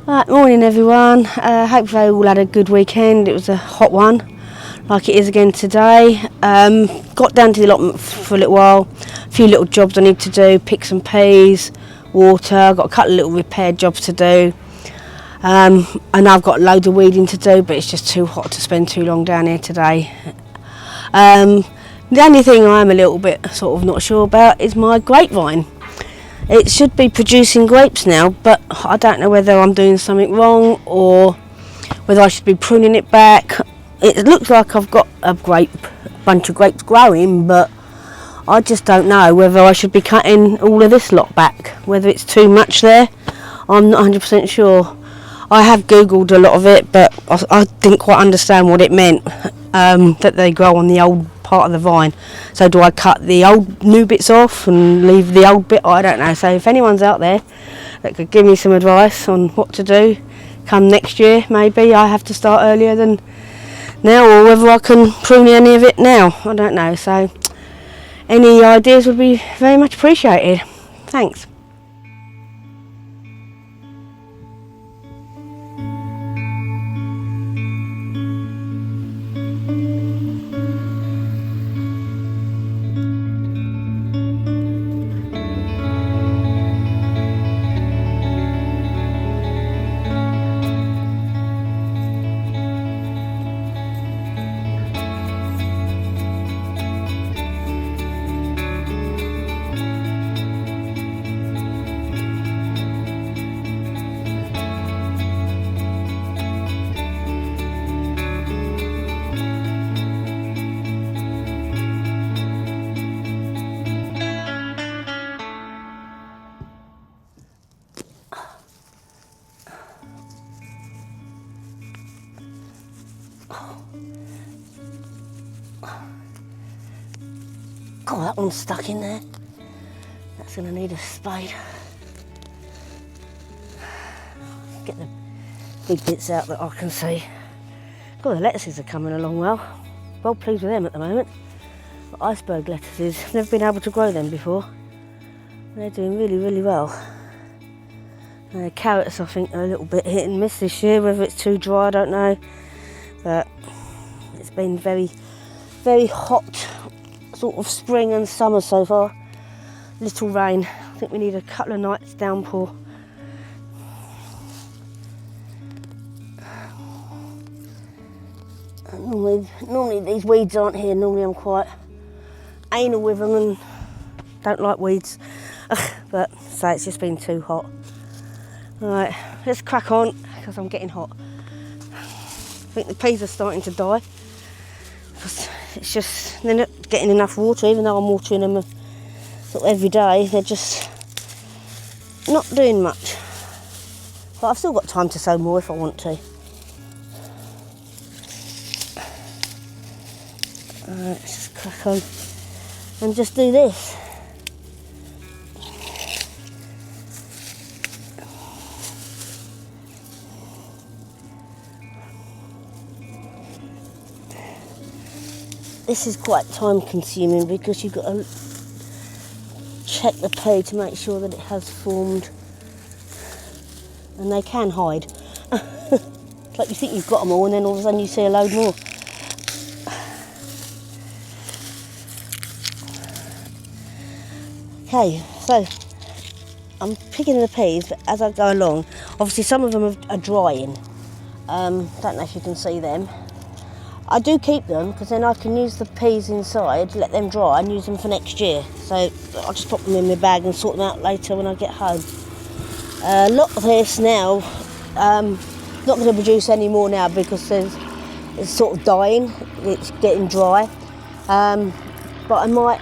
Right, morning everyone. Hope they all had a good weekend. It was a hot one, like it is again today. Got down to the allotment for a little while. A few little jobs I need to do, pick some peas, water. Got a couple of little repair jobs to do. And I've got loads of weeding to do, but it's just too hot to spend too long down here today. The only thing I'm a little bit sort of not sure about is my grapevine. It should be producing grapes now, but I don't know whether I'm doing something wrong or whether I should be pruning it back. It looks like I've got a bunch of grapes growing, but I just don't know whether I should be cutting all of this lot back, whether it's too much there. I'm not 100% sure. I have googled a lot of it, but I didn't quite understand what it meant, that they grow on the old part of the vine. So do I cut the old new bits off and leave the old bit? I don't know. So if anyone's out there that could give me some advice on what to do come next year, maybe I have to start earlier than now, or whether I can prune any of it now, I don't know. So any ideas would be very much appreciated. Thanks. God, that one's stuck in there. That's going to need a spade. Get the big bits out that I can see. God, the lettuces are coming along well. Well pleased with them at the moment. But iceberg lettuces, never been able to grow them before. They're doing really, really well. Carrots, I think, are a little bit hit and miss this year. Whether it's too dry, I don't know. But it's been very, very hot sort of spring and summer so far. Little rain. I think we need a couple of nights downpour. Normally these weeds aren't here. Normally I'm quite anal with them and don't like weeds. But so it's just been too hot. Alright, let's crack on because I'm getting hot. I think the peas are starting to die. It's just, they're not getting enough water, even though I'm watering them sort of every day. They're just not doing much. But I've still got time to sow more if I want to. Alright, let's just crack on and just do this. This is quite time consuming because you've got to check the pea to make sure that it has formed, and they can hide. It's like you think you've got them all and then all of a sudden you see a load more. Okay, so I'm picking the peas, but as I go along, obviously some of them are drying. Don't know if you can see them. I do keep them because then I can use the peas inside, let them dry and use them for next year. So I'll just pop them in my bag and sort them out later when I get home. A lot of this now, not going to produce any more now because it's sort of dying, it's getting dry. But I might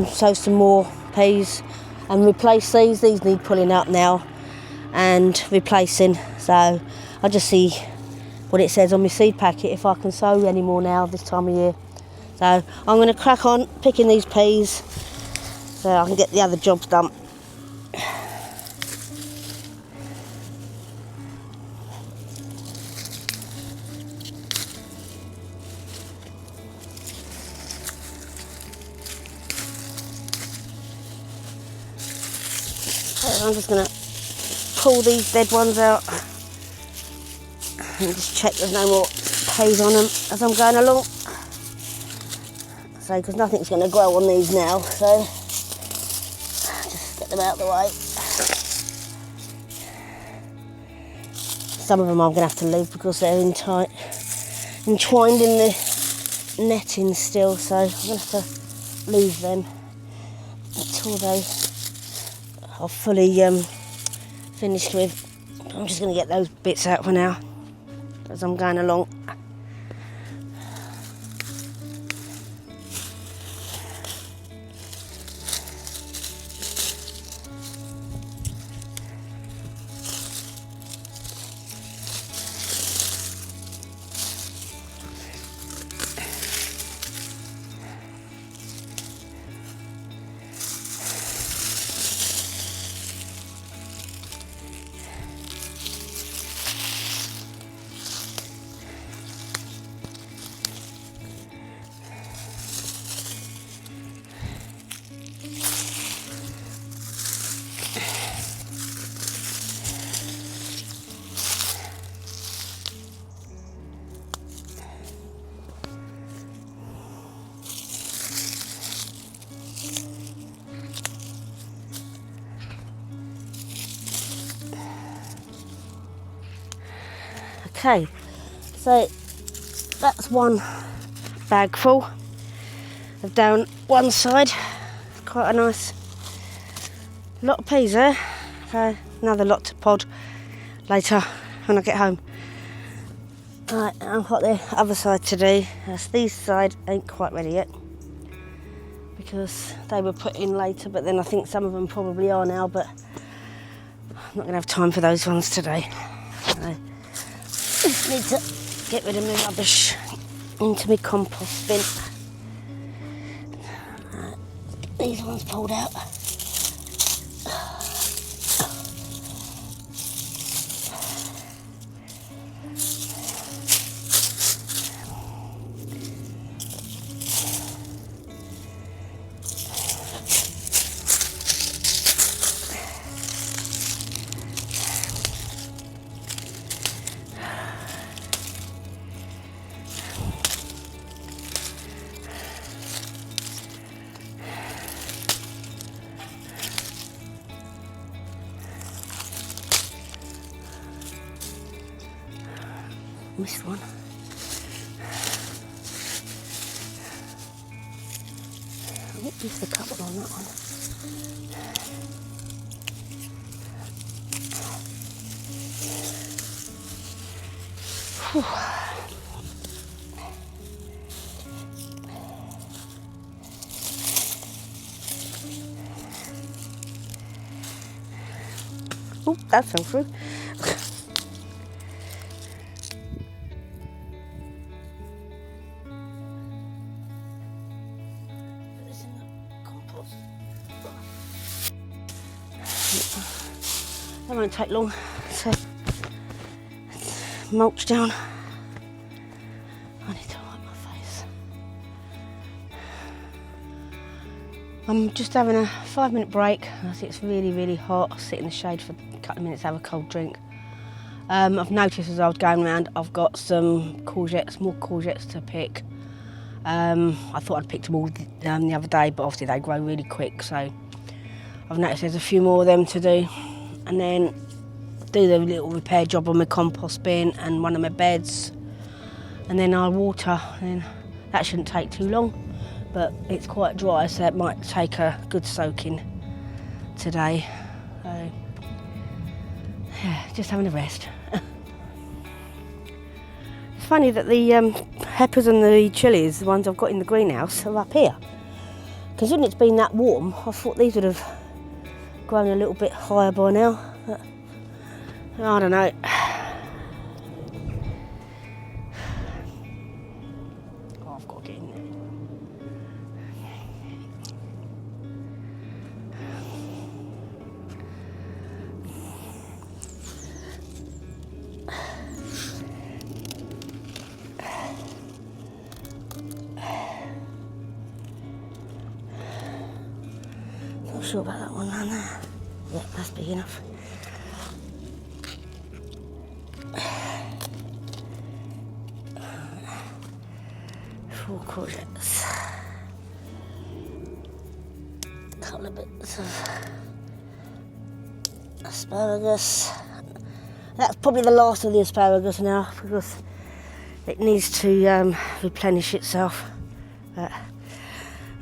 sow some more peas and replace these. These need pulling up now and replacing. So I'll just see what it says on my seed packet if I can sow any more now this time of year. So I'm going to crack on picking these peas so I can get the other jobs done. So I'm just going to pull these dead ones out. And just check there's no more peas on them as I'm going along. So, because nothing's going to grow on these now, so just get them out of the way. Some of them I'm going to have to leave because they're entwined in the netting still, so I'm going to have to leave them until they are fully finished with. I'm just going to get those bits out for now as I'm going along. Okay, so that's one bag full of down one side. Quite a nice lot of peas there. So another lot to pod later when I get home. Right, I've got the other side to do. These side ain't quite ready yet because they were put in later, but then I think some of them probably are now, but I'm not going to have time for those ones today. So, just need to get rid of my rubbish into my compost bin. These ones pulled out. Missed one. I might use the couple on that one. Whew. Oh, that fell through. That won't take long to mulch down. I need to wipe my face. I'm just having a 5-minute break. I think it's really, really hot. I'll sit in the shade for a couple of minutes, have a cold drink. I've noticed as I was going around, I've got some courgettes, more courgettes to pick. I thought I'd picked them all the other day, but obviously they grow really quick, so I've noticed there's a few more of them to do. And then do the little repair job on my compost bin and one of my beds, and then I'll water, and that shouldn't take too long, but it's quite dry, so it might take a good soaking today. So yeah, just having a rest. It's funny that the peppers and the chilies, the ones I've got in the greenhouse, are up here. Considering it's been that warm, I thought these would have grown a little bit higher by now, but I don't know. Oh, I've got to get in there. Not sure about that one around there. Yeah, that's big enough. 4 courgettes. A couple of bits of asparagus. That's probably the last of the asparagus now because it needs to replenish itself.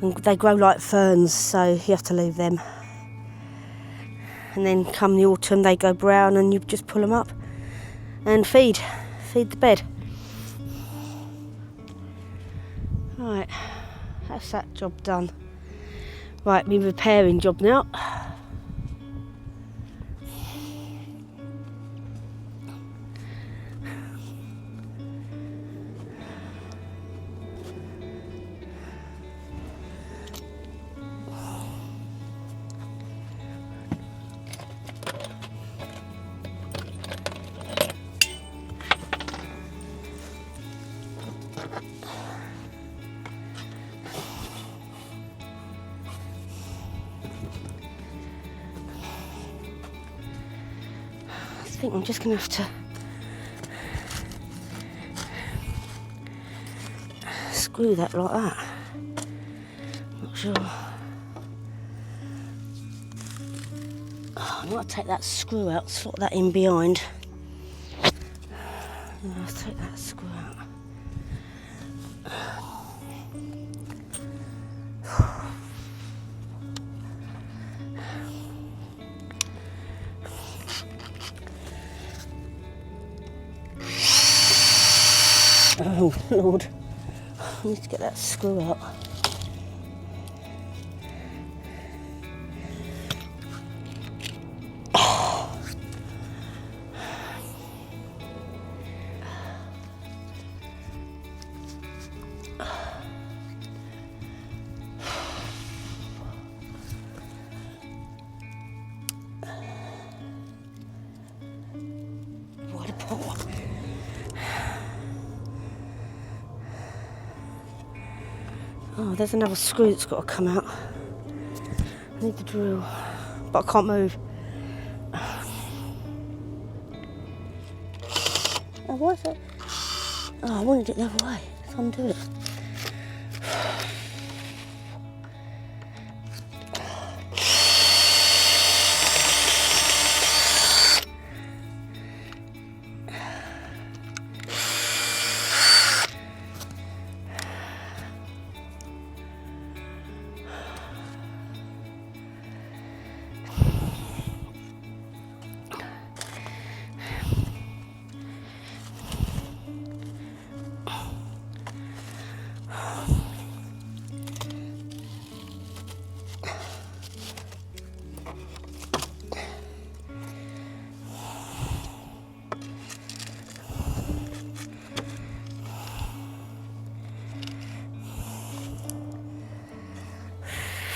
And they grow like ferns, so you have to leave them. And then come the autumn they go brown and you just pull them up and feed the bed. Right, that's that job done. Right, my repairing job now. I think I'm just going to have to screw that like that. Not sure. I'm going to take that screw out, slot that in behind. I'll take that screw out. Oh Lord, I need to get that screw out. What a poor. Oh, there's another screw that's got to come out. I need the drill, but I can't move. Oh, why is it? Oh, I wanted it the other way. Let's undo it.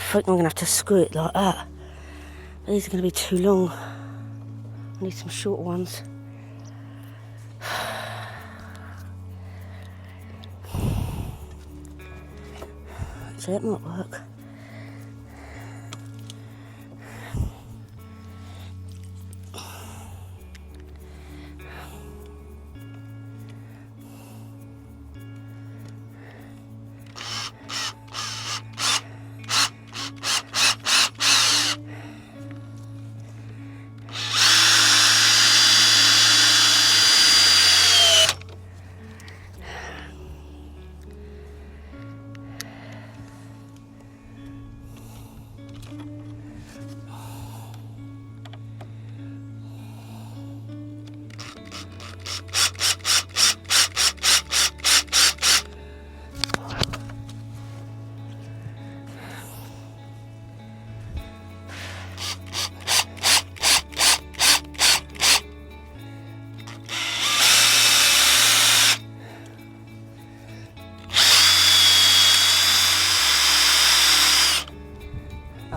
I think I'm going to have to screw it like that. These are going to be too long. I need some short ones. So that might work.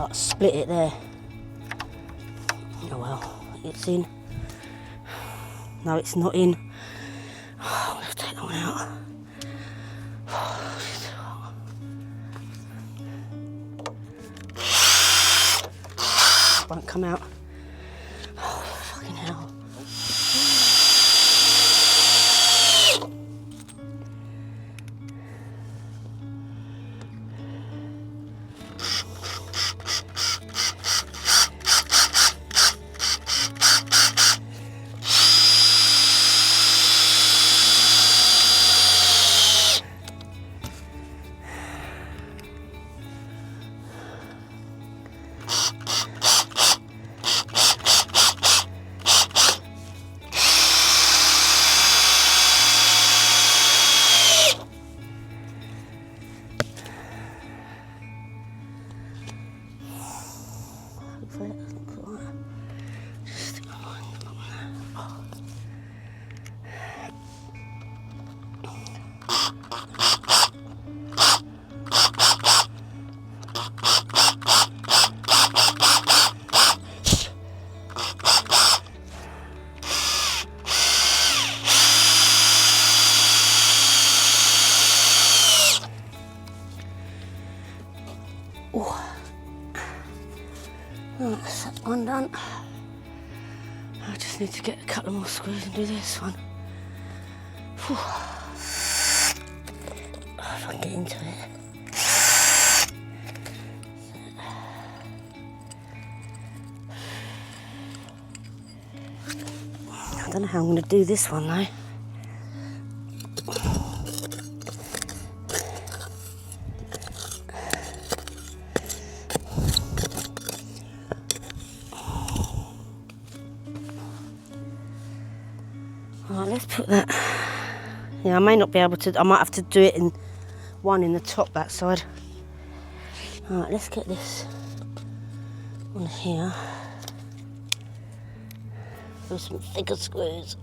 Oh, split it there. Oh well, it's in. No, it's not in. Oh, I'll have to take that one out. Won't come out. Oh, fucking hell. Right, that's that one done. I just need to get a couple more screws and do this one. Whew. Oh, if I can get into it. I don't know how I'm going to do this one though. Right, let's put that. Yeah, I may not be able to. I might have to do it in one in the top that side. Alright, let's get this on here. With some thicker screws.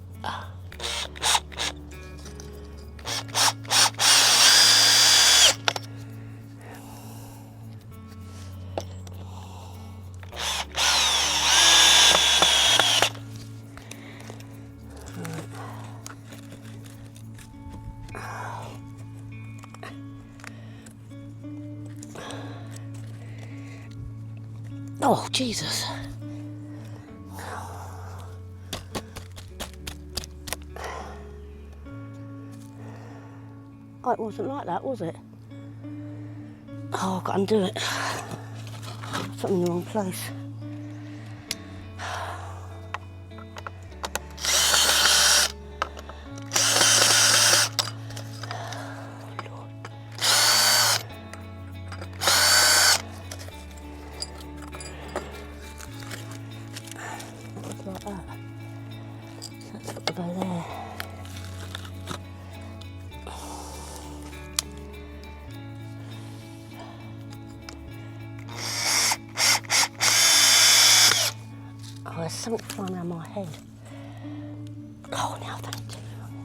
Oh, Jesus. Oh, it wasn't like that, was it? Oh, I've got to undo it. Something in the wrong place. Like that. So that's got to go there. Oh, there's something flying around my head. Oh, now I've done it too wrong.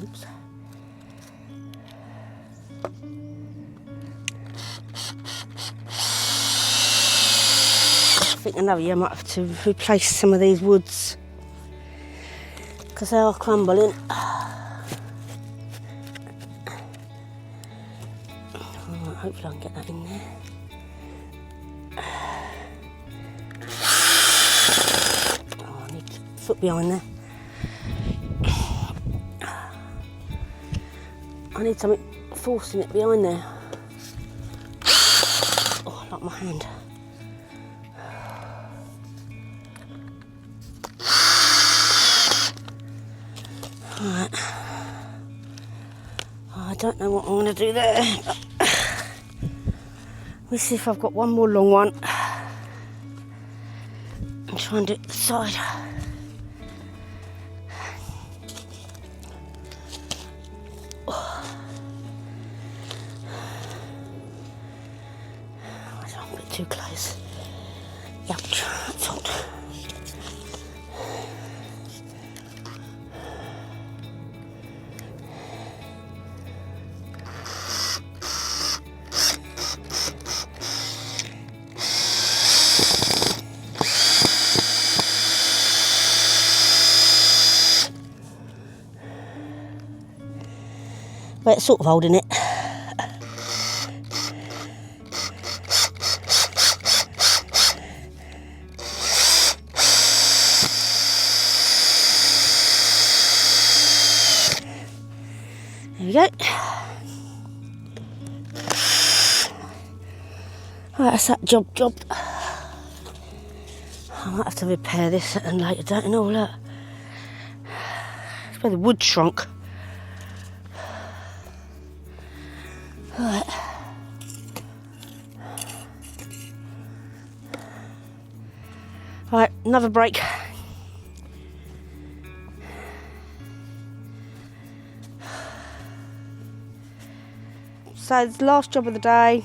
Oops. I think another year I might have to replace some of these woods because they are crumbling. Hopefully I can get that in there. Oh, I need a foot behind there. I need something forcing it behind there. Oh, I like my hand. Alright. I don't know what I'm going to do there. Let's see if I've got one more long one. And try and do it the side. Oh. I'm a bit too close. Yep, that's hot. But it's sort of holding it. There we go. Right, that's that job. I might have to repair this at a later date and all that. It's where the wood shrunk. Right. Right, another break. So it's the last job of the day.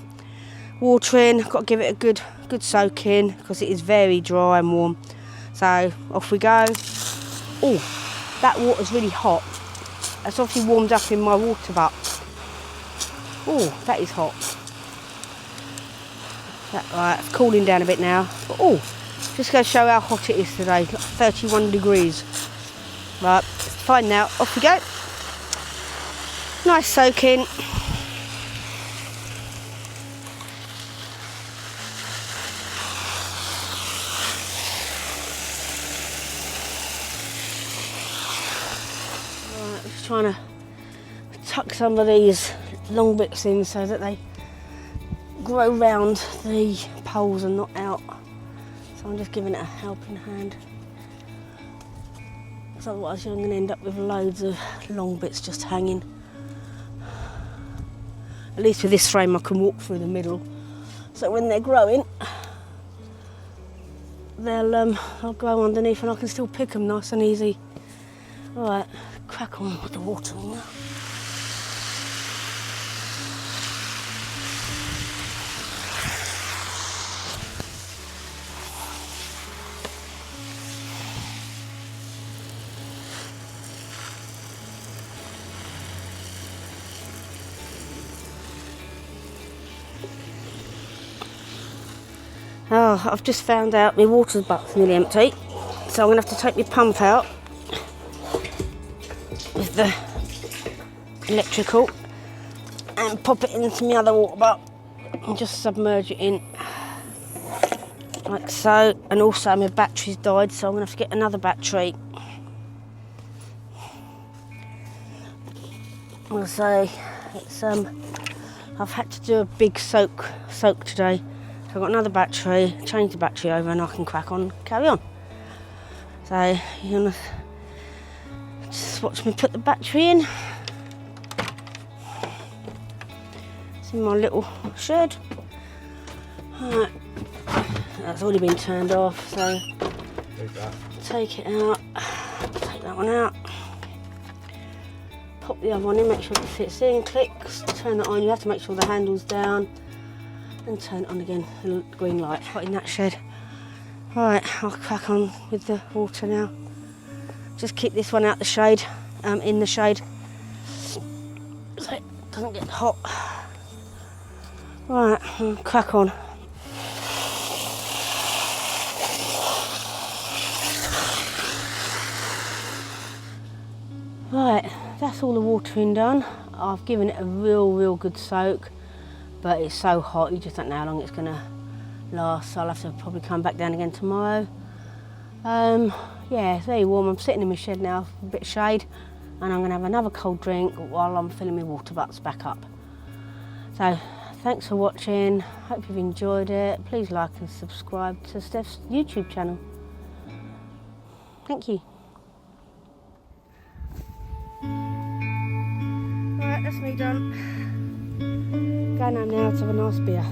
Watering, got to give it a good soak in because it is very dry and warm. So off we go. Oh, that water's really hot. That's obviously warmed up in my water butt. Oh, that is hot. Right, it's cooling down a bit now. But, oh, just going to show how hot it is today. Like 31 degrees. Right, it's fine now. Off we go. Nice soaking. Right, just trying to tuck some of these long bits in so that they grow round the poles and not out. So I'm just giving it a helping hand. So otherwise you're going to end up with loads of long bits just hanging. At least with this frame I can walk through the middle. So when they're growing, they'll grow underneath and I can still pick them nice and easy. Alright, crack on with the watering now. Oh, I've just found out my water bucket's nearly empty, so I'm going to have to take my pump out with the electrical and pop it into my other water bucket and just submerge it in like so. And also my battery's died, so I'm going to have to get another battery. I'll say it's I've had to do a big soak today. So I've got another battery, change the battery over and I can crack on, carry on. So you're gonna just watch me put the battery in. It's in my little shed. Right. That's already been turned off, so take it out, take that one out. Pop the other one in, make sure it fits in, click, turn it on. You have to make sure the handle's down. And turn it on again, the green light, right in that shed. Right, I'll crack on with the water now. Just keep this one out the shade, in the shade, so it doesn't get hot. Right, I'll crack on. Right, that's all the watering done. I've given it a real good soak. But it's so hot, you just don't know how long it's going to last, so I'll have to probably come back down again tomorrow. Yeah, it's very warm. I'm sitting in my shed now, a bit of shade, and I'm going to have another cold drink while I'm filling my water buckets back up. So, thanks for watching. Hope you've enjoyed it. Please like and subscribe to Steph's YouTube channel. Thank you. Right, that's me done. Going home now to have a nice beer.